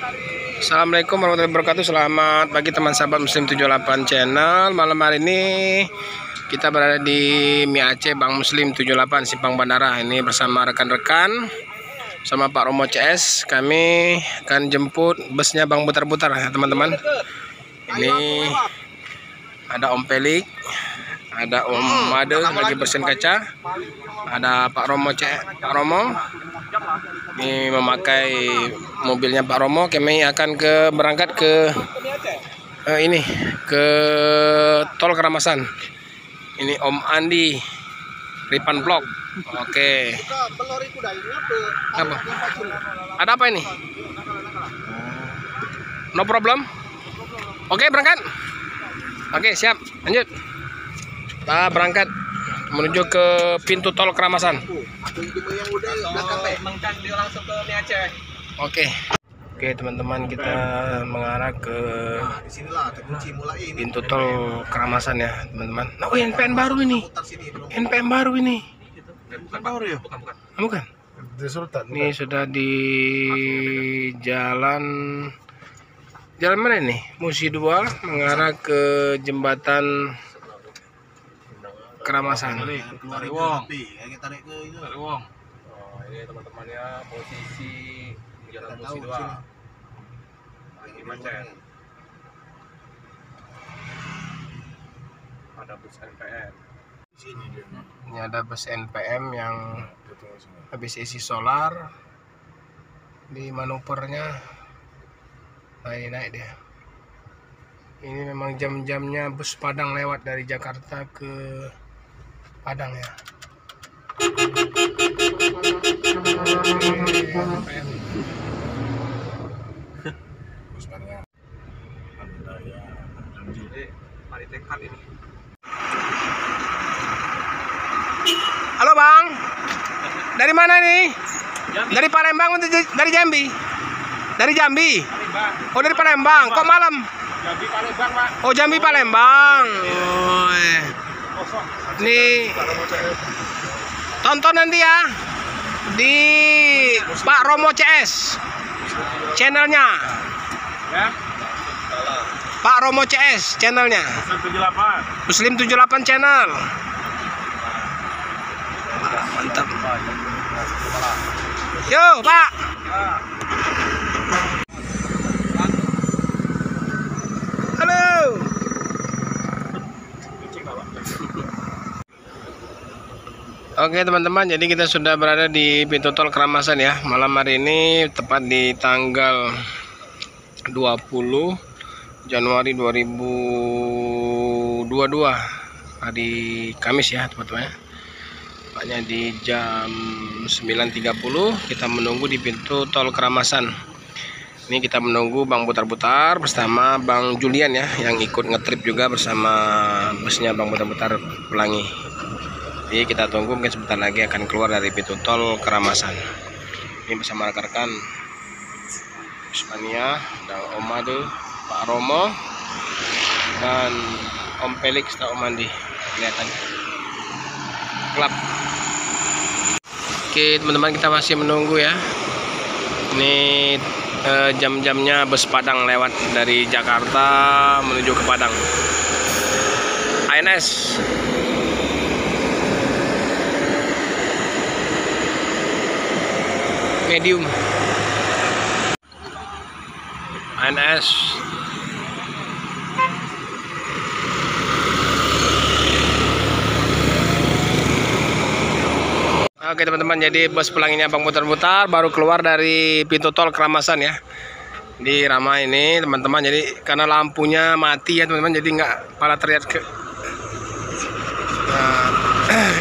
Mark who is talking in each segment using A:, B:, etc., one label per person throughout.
A: Assalamualaikum warahmatullahi wabarakatuh. Selamat pagi teman sahabat Muslim 78 channel. Malam hari ini kita berada di Mie Aceh Bank Muslim 78 Simpang Bandara. Ini bersama rekan-rekan sama Pak Romo CS. Kami akan jemput busnya Bang Butar-Butar ya teman-teman. Ini ada Om Pelik, ada Om Made lagi bersihin kaca, ada Pak Romo Pak Romo ini memakai mobilnya Pak Romo. Kami akan berangkat ke ini ke Tol Keramasan. Ini Om Andi Ripan Vlog. Oke. Apa? Ada apa ini? No problem. Oke, berangkat. Oke, siap. Lanjut. Kita berangkat menuju ke pintu Tol Keramasan. Oke. Oke, teman-teman, kita mengarah ke pintu Tol Keramasan ya, teman-teman. Nah, oh, NPM baru ini. NPM baru ini. Bukan. Ini sudah di jalan mana ini? Musi 2 mengarah ke jembatan Keramasan. Oh, ini teman-temannya posisi jalan Musi 2. Ini macet. Ada bus NPM. Ini ada bus NPM yang habis isi solar. Di manuvernya naik dia. Ini memang jam-jamnya bus Padang lewat dari Jakarta ke Padang ya. Halo Bang, dari mana nih? Dari Palembang atau dari Jambi? Dari Jambi. Oh, dari Palembang. Kok malam?
B: Jambi Palembang, Pak.
A: Oh, Jambi Palembang. Oh, nih tonton nanti ya di Pak Romo CS channelnya ya. Pak Romo CS channelnya Muslim 78 channel. Mantap. Yo Pak. Halo. Oke teman-teman, jadi kita sudah berada di pintu Tol Keramasan ya. Malam hari ini tepat di tanggal 20 Januari 2022 hari Kamis ya teman-teman. Tepatnya di jam 9.30 kita menunggu di pintu Tol Keramasan. Ini kita menunggu Bang Butar-Butar bersama Bang Julian ya, yang ikut ngetrip juga bersama busnya Bang Butar-Butar Pelangi. Jadi kita tunggu, mungkin sebentar lagi akan keluar dari pintu Tol Keramasan. Ini bersama rekan-rekan Hispania, ada Om Made, Pak Romo, dan Om Pelik serta Om Andi. Kelihatan gelap. Oke teman-teman, kita masih menunggu ya. Ini jam-jamnya bus Padang lewat dari Jakarta menuju ke Padang. ANS. Medium ANS. Oke teman-teman, jadi bus pelanginya Bang Butar-Butar baru keluar dari pintu Tol Keramasan ya, di Rama ini teman-teman. Jadi karena lampunya mati ya teman-teman, jadi nggak pala terlihat ke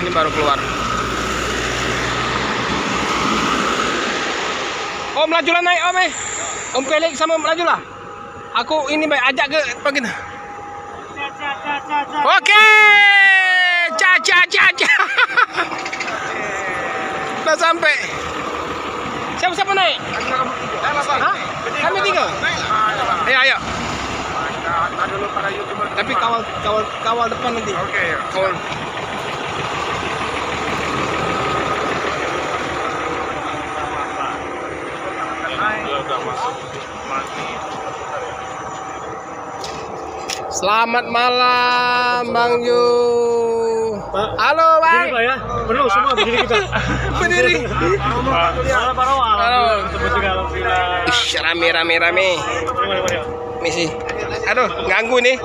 A: ini baru keluar. Om lajulah naik Om Om Pelik sama lajulah. Aku ini baik ajak ke begitu. Oke. Caca. Udah sampai. Siapa naik? Hah? Kami 3. Ayo. Tapi kawal depan nanti. Oke, ya. Kawal. Selamat malam Bang Ju. Halo Bang.
B: Berdiri Pak ya, penuh semua berdiri kita.
A: Berdiri. Halo. Ih, rame. Misi. Aduh, ganggu nih.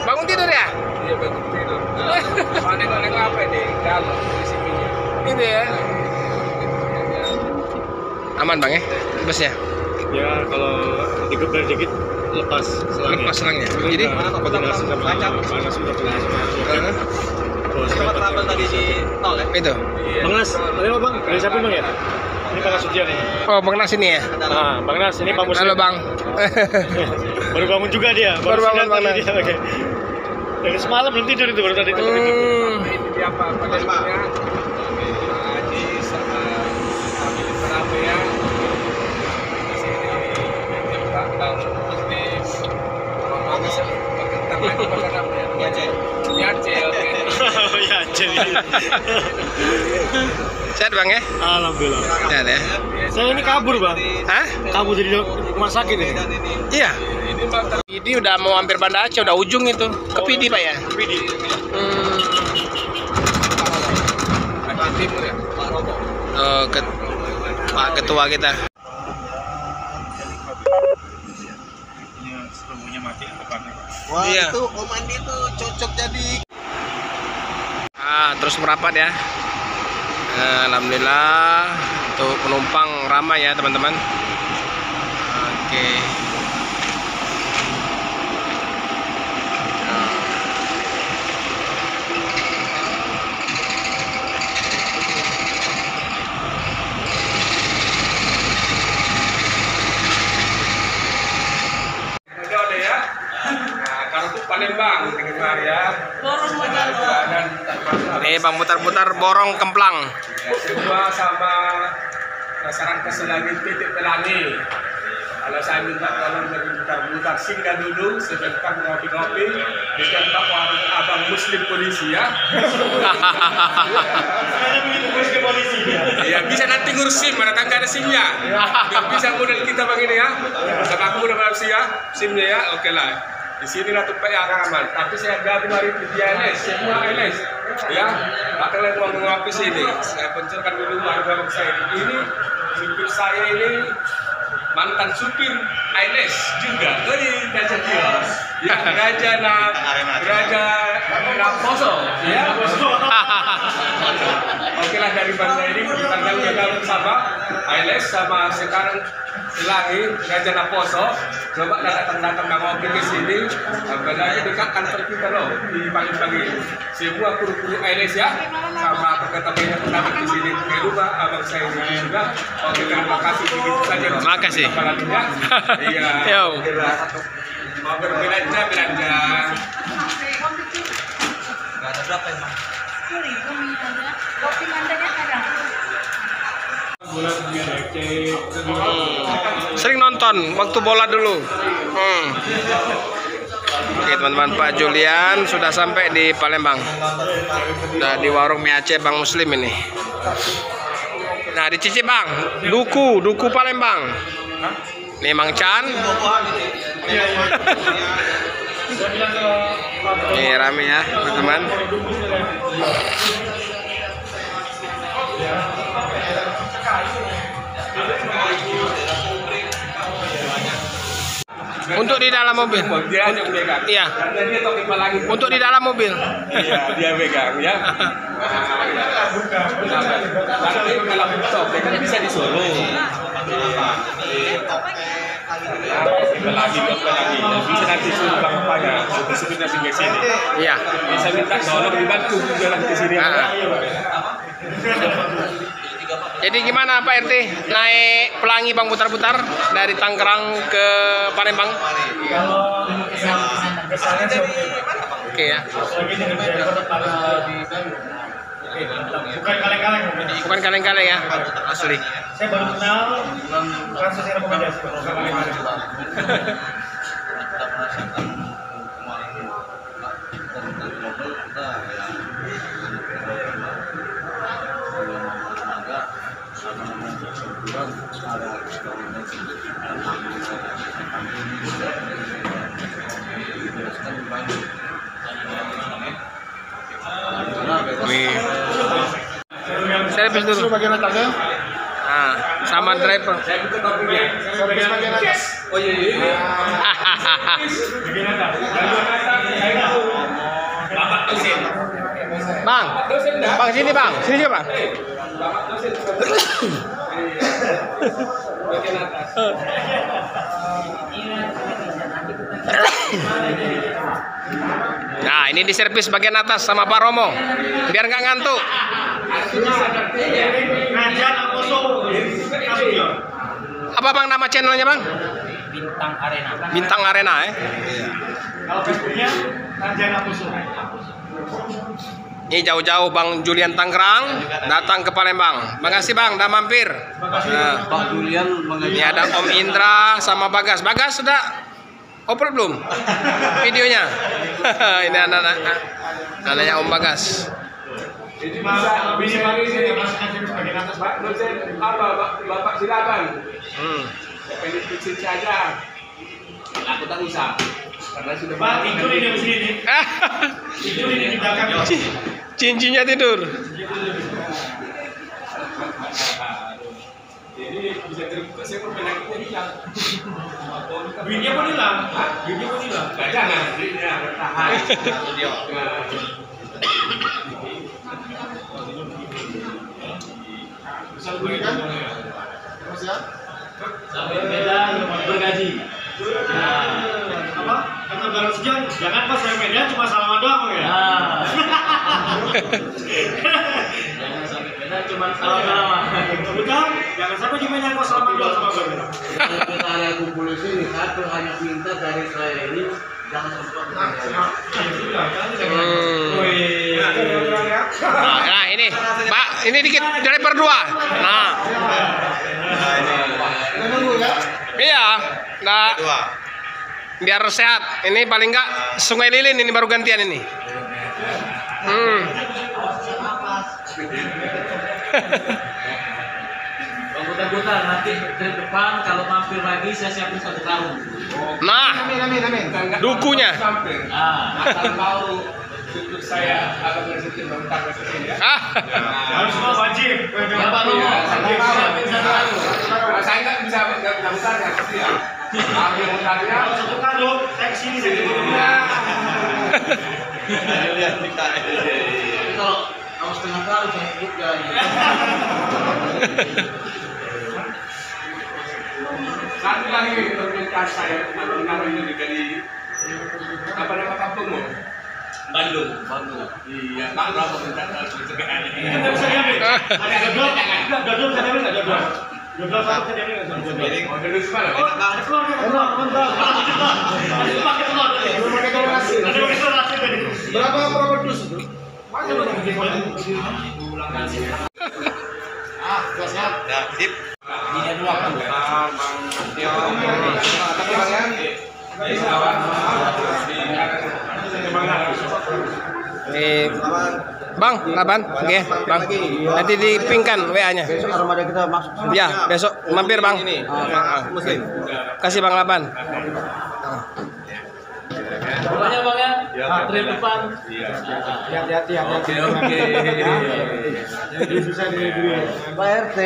A: Bangun tidur ya? Iya, bangun tidur. Nengok apa nih? Kalau di sini. Ini ya. Aman Bang ya? Busnya?
B: Ya, kalau digeber dikit lepas
A: selangnya. Jadi
B: koordinasi sama mana sudah
C: Sempat trouble tadi di tol ya?
A: itu.
B: Bang Nas, ada apa Bang? Dari siapa Bang ya? Ini Bang Sujian nih.
A: Oh, Bang Nas ini ya?
B: Nah, Bang Nas, ini Pak Muslim.
A: Halo Bang.
B: Baru bangun juga dia.
A: Baru bangun Bang Nas.
B: Oke. Dari semalam belum tidur itu baru tadi itu.
A: Ini apa? Padahal Haji sama Amin Berabe ya. Di sini Bang Muslim. Mau bisa berkentar lagi pada apa ya? Ya Aceh, oke.
B: Ya Aceh.
A: Sehat Bang ya?
B: Alhamdulillah.
A: Sehat ya?
B: Saya ini kabur Bang.
A: Hah?
B: Kabur dari rumah sakit ini.
A: Iya. Ini udah mau hampir Banda Aceh, udah ujung itu. Ke Pidi Pak ya?
B: Pidi.
A: Oh, Pak Ketua kita.
B: Serunya mati depannya.
C: Wah,
A: Iya.
C: itu Om Andi itu cocok jadi.
A: Terus merapat ya. Alhamdulillah untuk penumpang ramai ya teman-teman. Oke. Palembang dengar ya. Nih Bang putar-putar borong kemplang. Semua sama masyarakat selagi titik pelangi. Kalau saya minta tolong berputar-putar singgah dulu sebentar ngopi-ngopi di tempat warung Abang Muslim polisi ya.
B: Muslim polisi ya.
A: Iya bisa nanti ngurus SIM, mana kan ada SIM-nya. Biar bisa model kita begini ya. Sama aku udah berapa ya SIM-nya ya, oke lah. Di sini lah tempat yang aman. Tapi saya gabung hari di LS, semua LS. Ya, makanya mau ngopi sini. Saya pencerkan dulu harga saya. Ini supir saya ini mantan supir LS juga. Jadi Raja Kios. Ya, Raja Naposo. Ya. Oke lah dari banda ini kita gabung sama LS sama sekarang lagi Raja Naposo. Coba datang-datang ngopi ke sini. Sebenarnya dekat kantor kita loh di pagi-pagi. Semua kru-kru LS ya, sama perkataannya pendapat di sini. Jangan lupa abang saya ini juga. Oke, terima kasih begitu saja. Terima kasih. Iya. Yo. Mau berbelanja.
C: Gak ada berapa emang?
D: 10.000 mie ada. Kopi mandanya ada.
A: Sering nonton waktu bola dulu. Oke teman-teman, Pak Julian sudah sampai di Palembang. Udah di warung mie Aceh Bang Muslim ini. Nah dicicip Bang, duku Palembang. Nih Mang Chan. Nih rame ya teman-teman. Untuk di dalam mobil.
C: Dia aja pegang.
A: Iya.
C: Karena dia topi lagi.
A: Untuk di dalam mobil.
C: Iya, dia pegang ya. Nanti kalau stop, kan bisa di Solo. Lagi. Bisa nanti suruh bang pada supirnya sini sini.
A: Iya.
C: Bisa minta tolong dibantu jalan ke sini.
A: Jadi gimana Pak RT naik Pelangi Bang putar-putar dari Tangerang ke Palembang?
B: Kalau kesannya sih
A: Oke ya.
B: Bukan kaleng-kaleng.
A: Bukan kaleng-kaleng ya, asli.
B: Saya baru kenal, bukan sesuai rekomendasi. Bukan kaleng-kaleng.
A: Nih. Servis dulu.
B: Bagian atasnya.
A: Nah, sama driver.
B: Servis bagian atas.
C: Oh iya.
A: Bang, bang sini bang, sini aja bang. Nah, ini diservis bagian atas sama Pak Romo, biar nggak ngantuk. Apa bang nama channelnya bang?
E: Bintang Arena.
A: Bintang Arena ya.
B: Kalau Facebooknya Rajana Puso.
A: Ini jauh-jauh Bang Julian Tangerang datang ke Palembang. Makasih Bang, udah mampir. Nah,
E: Pak Julian
A: ini ada Om Indra sama Bagas. Bagas sudah upload belum videonya? Ini anaknya Om Bagas.
C: Jadi bisa
B: masukkan servis bagian atas, Pak.
C: dosen apa Bapak silakan. Pendek kecil saja. Aku tak usah. Karena sudah
B: Pak, tidur ini di sini. Tidur ini di belakang.
A: Cincinnya tidur.
C: Jadi bisa terbuka saya pun penyakitnya hilang.
B: Duitnya pun hilang. Duitnya pun hilang.
C: Jangan, duitnya bertahan.
B: Bisa berikan? Mas ya?
E: sampai Medan bergaji.
B: Apa? Kata baru sekian, jangan pas saya Medan cuma salaman doang ya.
E: Jangan sampai Medan cuma salam-salaman.
B: Betul? Jangan sampai di Medan kok salaman doang sama gue.
E: Kita ada kumpul di sini, satu hanya minta dari saya ini jangan sempat.
A: Nah, ini Pak, ini dikit driver 2. Nah, iya, nah, biar sehat. Ini paling enggak Sungai Lilin ini baru gantian ini.
E: Putar-putar nanti trip depan kalau mampir lagi saya siapin 1 karung.
A: Nah, dukunya.
C: Asal tahu untuk saya agak bersetir bentar kesini ya.
B: Harus semua wajib.
E: Ya Pak Romo, siapin 1 karung.
C: Karena saya nggak bisa bentar ya pasti ya. Ambil bentarnya.
B: Satu kado, saya kesini saja.
E: Tapi kalau setengah karung saya hidup lagi.
C: Satu lagi permintaan saya mengenai ini dari apa nama kampungmu? Bandung. Iya, Pak Prabowo minta pencegahan ini.
B: Kita bisa diambil. Ada dodol, dodol bisa diambil nggak dodol? Dodol satu bisa diambil nggak dodol?
C: Oh, dari mana?
B: Oh, ada telur ya, telur, mantap. Ada pakai telur tadi. Belum pakai telur asin. Ada pakai telur asin tadi. Berapa dus itu? Macam mana? Sudah siap.
C: Ya, sip.
E: Ini 2 karung.
A: Bang, Laban, oke, Bang. Nanti dipingkan WA-nya.
E: Armada kita masuk.
A: Ya, besok mampir Bang.
C: Muslim.
A: Kasih Bang Laban.
E: Pokoknya Bang ya, trip depan.
B: Hati-hati.
C: Oke.
B: Jadi susah dibeli.
E: Pak RT.